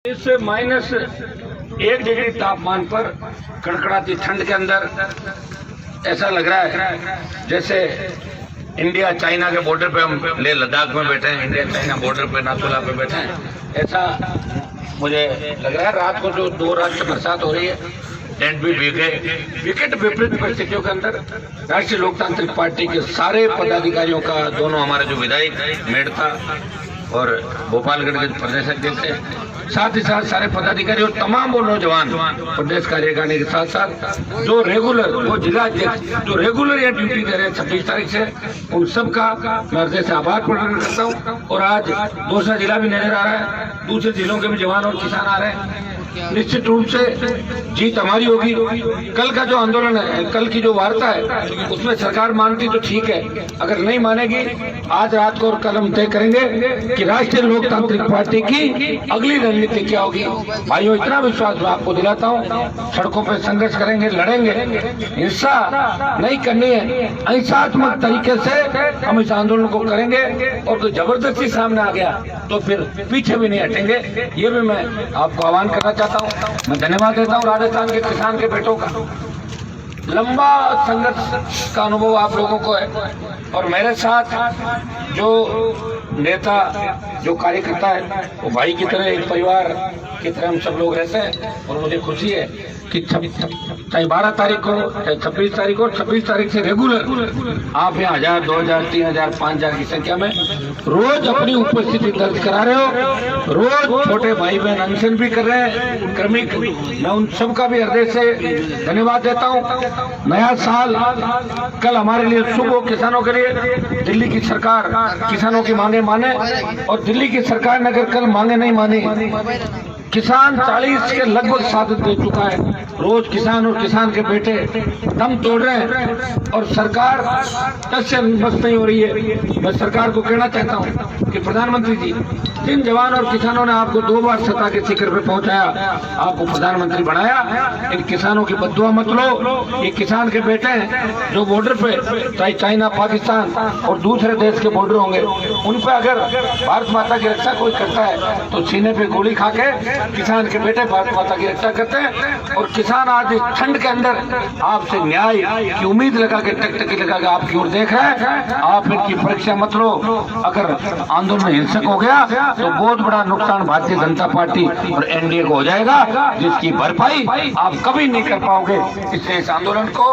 इस -1 डिग्री तापमान पर कड़कड़ाती ठंड के अंदर ऐसा लग रहा है जैसे इंडिया चाइना के बॉर्डर पे हम ले लद्दाख में बैठे हैं, इंडिया चाइना बॉर्डर पे नाथुला पे बैठे हैं। ऐसा मुझे लग रहा है। रात को जो 2 रात से बरसात हो रही है, टेंट भी भीगे। विकट विपरीत परिस्थितियों के अंदर राष्ट्रीय लोकतांत्रिक पार्टी के सारे पदाधिकारियों का, दोनों हमारे जो विधायक मेड़ता और भोपालगढ़ के प्रदेश अध्यक्ष है, साथ ही साथ सारे पदाधिकारी और तमाम वो नौजवान प्रदेश कार्यकारिणी के साथ साथ जो रेगुलर, वो जिला अध्यक्ष जो रेगुलर यहाँ ड्यूटी दे रहे हैं 26 तारीख से, उन सब का मैं हृदय से आभार प्रकट करता हूँ। और आज दूसरा जिला भी नजर आ रहा है, दूसरे जिलों के भी जवान और किसान आ रहे हैं। निश्चित रूप से जीत हमारी होगी। कल का जो आंदोलन है, कल की जो वार्ता है, उसमें सरकार मानती तो ठीक है, अगर नहीं मानेगी आज रात को और कल हम तय करेंगे कि राष्ट्रीय लोकतांत्रिक पार्टी की अगली रणनीति क्या होगी। भाइयों, इतना विश्वास मैं आपको दिलाता हूँ, सड़कों पर संघर्ष करेंगे, लड़ेंगे, हिंसा नहीं करनी है, अहिंसात्मक तरीके से हम इस आंदोलन को करेंगे। और कोई जबरदस्ती सामने आ गया तो फिर पीछे भी नहीं हटेंगे। ये भी मैं आपको आह्वान करना चाहता हूँ। मैं धन्यवाद देता हूँ राजस्थान के किसान के बेटों का। लंबा संघर्ष का अनुभव आप लोगों को है और मेरे साथ जो नेता, जो कार्यकर्ता है, वो भाई की तरह, एक परिवार की तरह हम सब लोग रहते हैं। और मुझे खुशी है कि चाहे 12 तारीख को, चाहे 26 तारीख को, 26 तारीख से रेगुलर आप यहाँ 1000, 2000, 3000, 5000 की संख्या में रोज अपनी उपस्थिति दर्ज करा रहे हो। रोज छोटे भाई बहन अनशन भी कर रहे हैं, क्रमिक। मैं उन सब का भी हृदय से धन्यवाद देता हूँ। नया साल कल हमारे लिए शुभ हो, किसानों के लिए। दिल्ली की सरकार किसानों की मांगे माने, और दिल्ली की सरकार ने अगर कल मांगे नहीं मानी, किसान 40 के लगभग साबित दे चुका है। रोज किसान और किसान के बेटे दम तोड़ रहे हैं और सरकार टस से बस नहीं हो रही है। मैं सरकार को कहना चाहता हूं कि प्रधानमंत्री जी, जिन जवान और किसानों ने आपको 2 बार सत्ता के शिखर पे पहुंचाया, आपको प्रधानमंत्री बनाया, इन किसानों की बद्दुआ मत लो। ये किसान के बेटे हैं जो बॉर्डर पे, चाहे चाइना, पाकिस्तान और दूसरे देश के बॉर्डर होंगे, उन पे अगर भारत माता की रक्षा कोई करता है तो सीने पे गोली खा के किसान के बेटे भारत माता की रक्षा करते हैं। और किसान आज इस ठंड के अंदर आपसे न्याय की उम्मीद लगा के, टकटकी लगा के आपकी ओर देख रहे हैं। आप इनकी परीक्षा मत लो। अगर आंदोलन हिंसक हो गया तो बहुत बड़ा नुकसान भारतीय जनता पार्टी और एनडीए को हो जाएगा, जिसकी भरपाई आप कभी नहीं कर पाओगे। इसलिए इस आंदोलन को,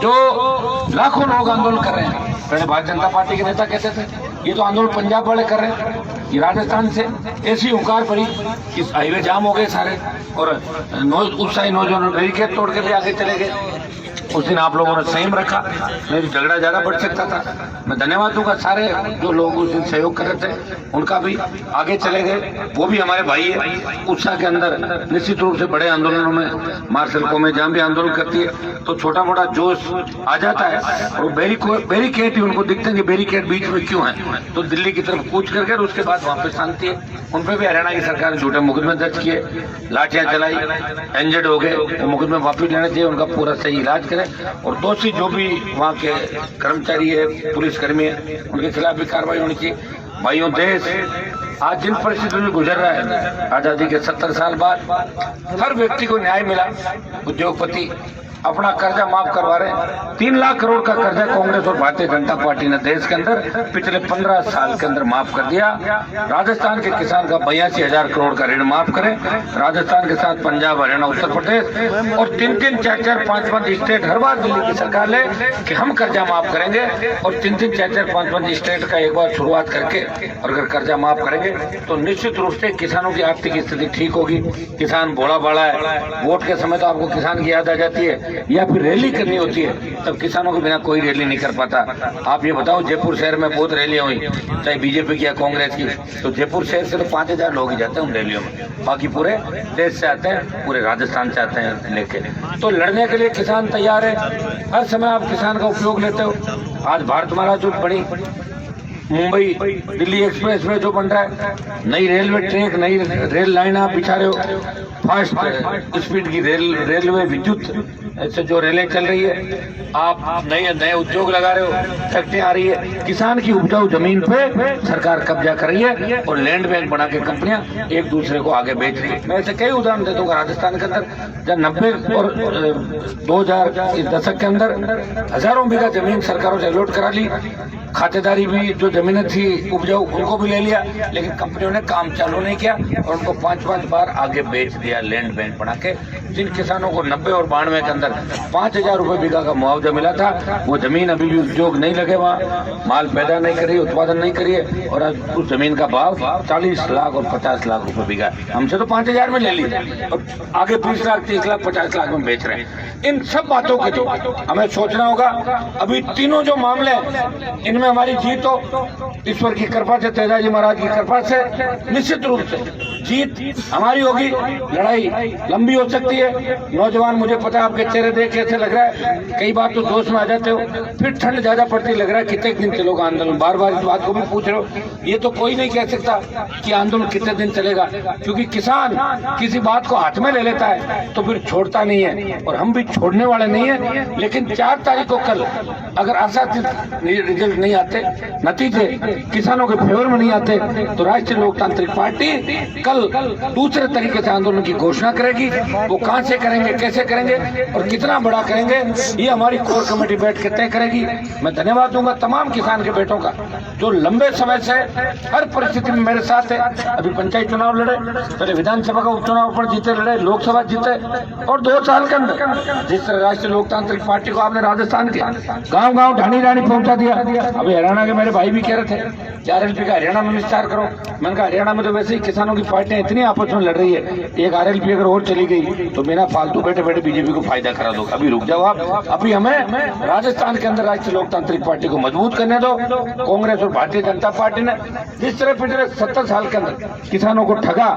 जो लाखों लोग आंदोलन कर रहे हैं, पहले भारतीय जनता पार्टी के नेता कहते थे ये तो आंदोलन पंजाब वाले कर रहे हैं, ये राजस्थान से ऐसी हुंकार पड़ी कि हाईवे जाम हो गए सारे, और उत्साही नौजवानों बैरिकेड तोड़ के भी आगे चले गए। उस दिन आप लोगों ने संयम रखा, नहीं तो झगड़ा ज्यादा बढ़ सकता था। मैं धन्यवाद दूंगा सारे जो लोग उस दिन सहयोग कर रहे थे, उनका भी आगे चले गए। वो भी हमारे भाई है। उत्साह के अंदर निश्चित रूप से बड़े आंदोलनों में, मार्शल को में जहाँ भी आंदोलन करती है तो छोटा मोटा जोश आ जाता है। और बैरिकेड ही उनको दिखते हैं कि बैरिकेड बीच में क्यों है, तो दिल्ली की तरफ कूच करके उसके बाद वापस शांति है। उन पर भी हरियाणा की सरकार ने झूठे मुकदमे दर्ज किए, लाठियां चलाई, इंजर्ड हो गए। वो मुकदमे वापस लेना चाहिए, उनका पूरा सही इलाज करें। और दोषी जो भी वहाँ के कर्मचारी है, पुलिसकर्मी है, उनके खिलाफ भी कार्रवाई होनी चाहिए। भाइयों, देश आज जिन परिस्थितियों में गुजर रहा है, आजादी के 70 साल बाद हर व्यक्ति को न्याय मिला। उद्योगपति अपना कर्जा माफ करवा रहे हैं। 3 लाख करोड़ का कर्जा कांग्रेस और भारतीय जनता पार्टी ने देश के अंदर पिछले 15 साल के अंदर माफ कर दिया। राजस्थान के किसान का 82,000 करोड़ का ऋण माफ करें। राजस्थान के साथ पंजाब, हरियाणा, उत्तर प्रदेश और 3-3, 4-4, 5-5 स्टेट हर बार दिल्ली की सरकार ले कि हम कर्जा माफ करेंगे। और 3-3, 4-4, 5-5 स्टेट का एक बार शुरुआत करके और अगर कर्जा माफ करेंगे तो निश्चित रूप से किसानों की आर्थिक स्थिति ठीक होगी। किसान भोला भाला है, वोट के समय तो आपको किसान की याद आ जाती है, या फिर रैली करनी होती है तब किसानों के बिना कोई रैली नहीं कर पाता। आप ये बताओ, जयपुर शहर में बहुत रैलियां हुई, चाहे बीजेपी की या कांग्रेस की, तो जयपुर शहर से तो 5000 लोग ही जाते हैं उन रैलियों में, बाकी पूरे देश से आते हैं, पूरे राजस्थान से आते हैं लेके। तो लड़ने के लिए किसान तैयार है। हर समय आप किसान का उपयोग लेते हो। आज भारत महाराज जो बड़ी मुंबई दिल्ली एक्सप्रेस वे जो बन रहा है, नई रेलवे ट्रैक, नई रेल लाइन आप बिछा रहे हो, फास्ट स्पीड की रेलवे, विद्युत ऐसे जो रेलें चल रही है, आप नए उद्योग लगा रहे हो, फैक्ट्रियां आ रही है, किसान की उपजाऊ जमीन पे सरकार कब्जा कर रही है और लैंड बैंक बना के कंपनियां एक दूसरे को आगे बेच रही है। मैं ऐसे कई उदाहरण दे दूंगा राजस्थान के अंदर, जब 90 और 2000 इस दशक के अंदर हजारों बीघा जमीन सरकारों से अलॉट करा ली, खातेदारी भी जो जमीनें थी उपजाऊ उनको भी ले लिया, लेकिन कंपनियों ने काम चालू नहीं किया और उनको 5-5 बार आगे बेच दिया लैंड बैंक बना के। जिन किसानों को 90 और 92 के अंदर 5000 रुपए बीघा का मुआवजा मिला था, वो जमीन अभी भी उद्योग नहीं लगे, वहाँ माल पैदा नहीं करी, उत्पादन नहीं करिए और आज उस जमीन का भाव 40 लाख और 50 लाख रुपए बीघा। हमसे तो 5000 में ले ली और आगे 20 लाख, 30 लाख, 50 लाख में बेच रहे हैं। इन सब बातों के लिए हमें सोचना होगा। अभी तीनों जो मामले इनमें हमारी जीत हो ईश्वर की कृपा से, तेजाजी महाराज की कृपा से निश्चित रूप से जीत हमारी होगी। लड़ाई लंबी हो सकती है। नौजवान, मुझे पता है आपके चेहरे देख के ऐसे लग रहा है कई बार तो जोश में आ जाते हो, फिर ठंड ज्यादा पड़ती लग रहा है कितने दिन चलेगा आंदोलन, बार बार इस बात को भी पूछ रहे हो। ये तो कोई नहीं कह सकता कि आंदोलन कितने दिन चलेगा, क्योंकि किसान किसी बात को हाथ में ले लेता है तो फिर छोड़ता नहीं है और हम भी छोड़ने वाले नहीं है। लेकिन 4 तारीख को कल अगर आशातीत रिजल्ट नहीं आते, नतीजे किसानों के फेवर में नहीं आते, तो राष्ट्रीय लोकतांत्रिक पार्टी कल दूसरे तरीके से आंदोलन की घोषणा करेगी। वो कहां से करेंगे, कैसे करेंगे और कितना बड़ा करेंगे, ये हमारी कोर कमेटी बैठ के तय करेगी। मैं धन्यवाद दूंगा तमाम किसान के बेटों का जो लंबे समय से हर परिस्थिति में मेरे साथ है। अभी पंचायत चुनाव लड़े, पहले विधानसभा का उपचुनाव पर जीते, लड़े, लोकसभा जीते और 2 साल के अंदर जिस तरह राष्ट्रीय लोकतांत्रिक पार्टी को आपने राजस्थान के गांव गांव ढाणी ढाणी पहुंचा दिया। अभी हरियाणा के मेरे भाई भी कह रहे थे 4 LP का हरियाणा में विस्तार करो। मैंने कहा हरियाणा में तो वैसे ही किसानों की पार्टियां इतनी आपस में लड़ रही है, एक RLP अगर और चली गई तो बिना फालतू बैठे बैठे बीजेपी को फायदा करा दो। अभी रुक जाओ आप, अभी हमें राजस्थान के अंदर राष्ट्रीय लोकतांत्रिक पार्टी को मजबूत करने दो। कांग्रेस और भारतीय जनता पार्टी ने जिस तरह पिछले 70 साल के अंदर किसानों को ठगा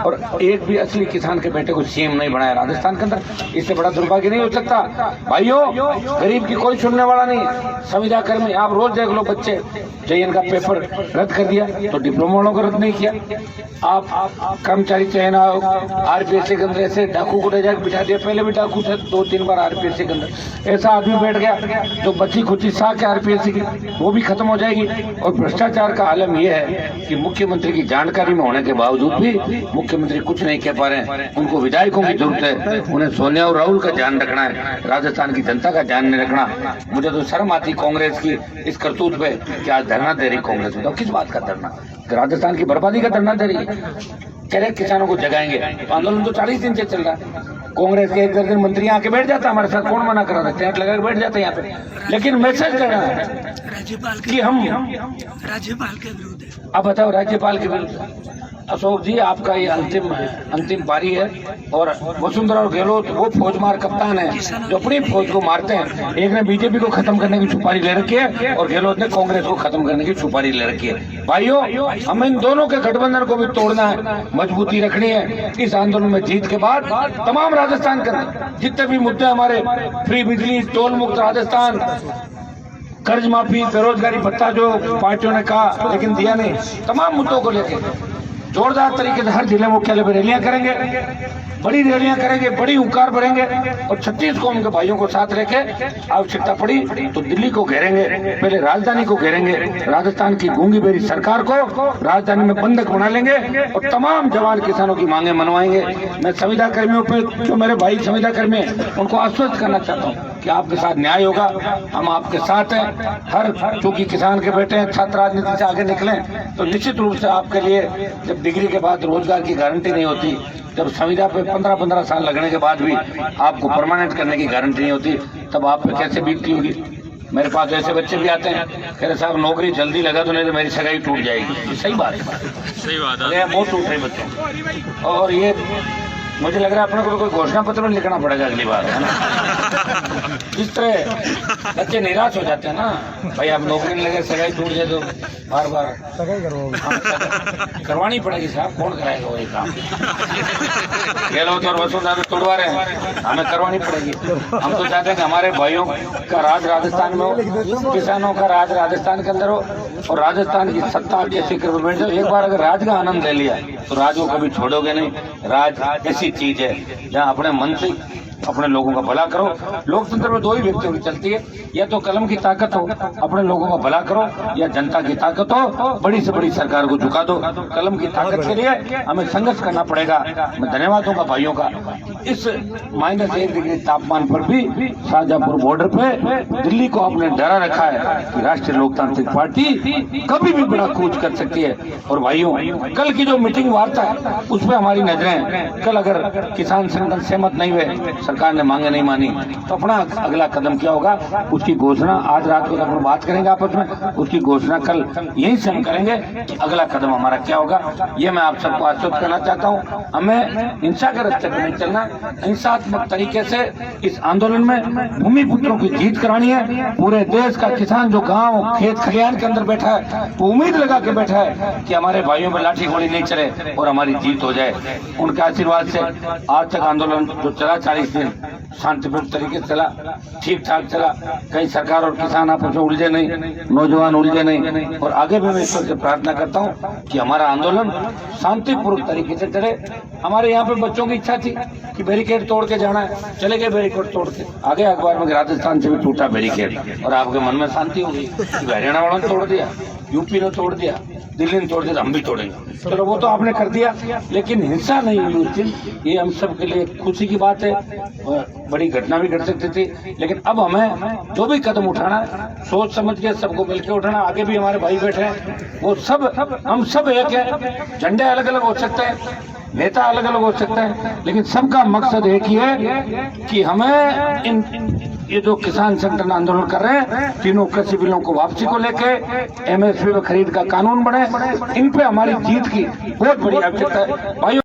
और एक भी असली किसान के बेटे को CM नहीं बनाया राजस्थान के अंदर, इससे बड़ा दुर्भाग्य नहीं हो सकता। भाइयों, गरीब की कोई सुनने वाला नहीं। संविदा कर्मी आप रोज देख लो, बच्चे JN का पेपर रद्द कर दिया तो डिप्लोमा वालों को रद्द नहीं किया। आप कर्मचारी चयन आयोग RPSC के अंदर ऐसे डाकू को बिठा दिया, पहले भी डाकू थे 2-3 बार RPSC के अंदर, ऐसा आदमी बैठ गया जो बच्ची खुची साख है RPSC की, वो भी खत्म हो जाएगी। और भ्रष्टाचार का आलम यह है कि मुख्यमंत्री की जानकारी में होने के बावजूद भी मुख्यमंत्री कुछ नहीं कह पा रहे हैं। उनको विधायकों की जरूरत है, उन्हें सोनिया और राहुल का ध्यान रखना है, राजस्थान की जनता का ध्यान नहीं रखना। मुझे तो शर्म आती कांग्रेस की इस करतूत पे कि आज धरना दे रही कांग्रेस में। तो किस बात का धरना? राजस्थान की बर्बादी का धरना दे रही है। कह रहे किसानों को जगाएंगे, तो आंदोलन तो 40 दिन से चल रहा है। कांग्रेस के 1 दर्जन मंत्री आके बैठ जाता हमारे साथ, कौन मना करा रहा है, टेंट लगा के बैठ जाते यहाँ पे, लेकिन मैसेज कर रहा है कि हम राज्यपाल के विरुद्ध है। अब बताओ, राज्यपाल के विरुद्ध? अशोक जी, आपका ये अंतिम पारी है और वसुंधरा और गहलोत वो फौजमार कप्तान है जो अपनी फौज को मारते हैं। एक ने बीजेपी को खत्म करने की सुपारी ले रखी है और गहलोत ने कांग्रेस को खत्म करने की सुपारी ले रखी है। भाइयों, हमें इन दोनों के गठबंधन को भी तोड़ना है, मजबूती रखनी है। इस आंदोलन में जीत के बाद तमाम राजस्थान के जितने भी मुद्दे हमारे, फ्री बिजली, टोल मुक्त राजस्थान, कर्ज माफी, बेरोजगारी भत्ता जो पार्टियों ने कहा लेकिन दिया नहीं, तमाम मुद्दों को लेकर जोरदार तरीके से हर जिले मुख्यालय पर रैलियां करेंगे, बड़ी रैलियां करेंगे, बड़ी हुंकार भरेंगे और 36 कौम के भाइयों को साथ लेके आवश्यकता पड़ी तो दिल्ली को घेरेंगे, पहले राजधानी को घेरेंगे, राजस्थान की गूंगी बेरी सरकार को राजधानी में बंधक बना लेंगे और तमाम जवान किसानों की मांगे मनवाएंगे। मैं संविदा कर्मियों पे, जो मेरे भाई संविदा कर्मी हैं, उनको आश्वस्त करना चाहता हूँ कि आपके साथ न्याय होगा, हम आपके साथ हैं। हर चूंकि किसान के बेटे हैं, छात्र राजनीति से आगे निकले तो निश्चित रूप से आपके लिए जब डिग्री के बाद रोजगार की गारंटी नहीं होती, जब संविदा पे 15-15 साल लगने के बाद भी आपको परमानेंट करने की गारंटी नहीं होती, तब आप पे कैसे बीतती होगी। मेरे पास ऐसे बच्चे भी आते हैं, कह रहे साहब नौकरी जल्दी लगा तो नहीं तो मेरी सगाई टूट जाएगी। सही बात है, बहुत टूट रहे बच्चे। और ये मुझे लग रहा है अपने को कोई घोषणा पत्र में लिखना पड़ेगा अगली बार, है ना। इस तरह बच्चे निराश हो जाते हैं ना, भाई आप नौकरी नहीं लगे, सगाई टूट जाए तो बार बार सगाई करवानी पड़ेगी। साहब कौन कराएगा वही काम? गहलोत और वसुंधरा तो तोड़वा रहे हैं, हमें करवानी पड़ेगी। हम तो चाहते हैं कि हमारे भाइयों का राज राजस्थान में हो, किसानों का राज राजस्थान के अंदर हो, और राजस्थान की सत्ता कैसे कर बैठ जाओ। एक बार अगर राज का आनंद ले लिया तो राज को कभी छोड़ोगे नहीं। राज ऐसी चीज है जहाँ अपने मन से अपने लोगों का भला करो। लोकतंत्र में दो ही व्यक्तियों की चलती है, या तो कलम की ताकत हो, अपने लोगों का भला करो, या जनता की ताकत हो, बड़ी से बड़ी सरकार को झुका दो। कलम की ताकत के लिए हमें संघर्ष करना पड़ेगा। मैं धन्यवाद दूंगा भाइयों का। इस -1 डिग्री तापमान पर भी शाहजहांपुर बॉर्डर पे दिल्ली को आपने डरा रखा है कि राष्ट्रीय लोकतांत्रिक पार्टी कभी भी बड़ा कूच कर सकती है। और भाइयों, कल की जो मीटिंग वार्ता है उस पर हमारी नजरें, कल अगर किसान संगठन सहमत नहीं हुए, सरकार ने मांगे नहीं मानी, तो अपना अगला कदम क्या होगा उसकी घोषणा आज रात को हम बात करेंगे आपस में। उसकी घोषणा कल यहीं से हम करेंगे कि अगला कदम हमारा क्या होगा। ये मैं आप सबको आश्वस्त करना चाहता हूँ। हमें हिंसा के रास्ते पर नहीं चलना, हिंसात्मक तरीके से इस आंदोलन में भूमि पुत्रों की जीत करानी है। पूरे देश का किसान जो गांव खेत खलिहान के अंदर बैठा है वो उम्मीद लगा के बैठा है कि हमारे भाइयों में लाठी गोली नहीं चले और हमारी जीत हो जाए। उनके आशीर्वाद से आज तक आंदोलन जो चला 40 दिन शांतिपूर्ण तरीके से चला, ठीक ठाक चला। कहीं सरकार और किसान आपस में उलझे नहीं, नौजवान उलझे नहीं। और आगे भी मैं ईश्वर से प्रार्थना करता हूँ कि हमारा आंदोलन शांतिपूर्ण तरीके से चले। हमारे यहाँ पे बच्चों की इच्छा थी कि बैरिकेड तोड़ के जाना है, चले गए बैरिकेड तोड़ के। आगे अखबार में राजस्थान से भी टूटा बैरिकेड और आपके मन में शांति होगी कि हरियाणा वालों ने तोड़ दिया, यूपी ने तोड़ दिया, दिल्ली ने तोड़ दिया, हम भी तोड़ेंगे। चलो वो तो आपने कर दिया, लेकिन हिंसा नहीं हुई उस दिन। ये हम सब के लिए खुशी की बात है। बड़ी घटना भी घट सकती थी, लेकिन अब हमें जो भी कदम उठाना है सोच समझ के सबको मिलकर उठाना। आगे भी हमारे भाई बैठे हैं, वो सब हम सब एक है। झंडे अलग अलग हो सकते हैं, नेता अलग अलग हो सकते हैं, लेकिन सबका मकसद एक ही है कि हमें इन ये जो किसान संगठन आंदोलन कर रहे हैं, तीनों कृषि बिलों को वापसी को लेके MSP में खरीद का कानून बने, इन पे हमारी जीत की बहुत बड़ी आवश्यकता है भाइयों।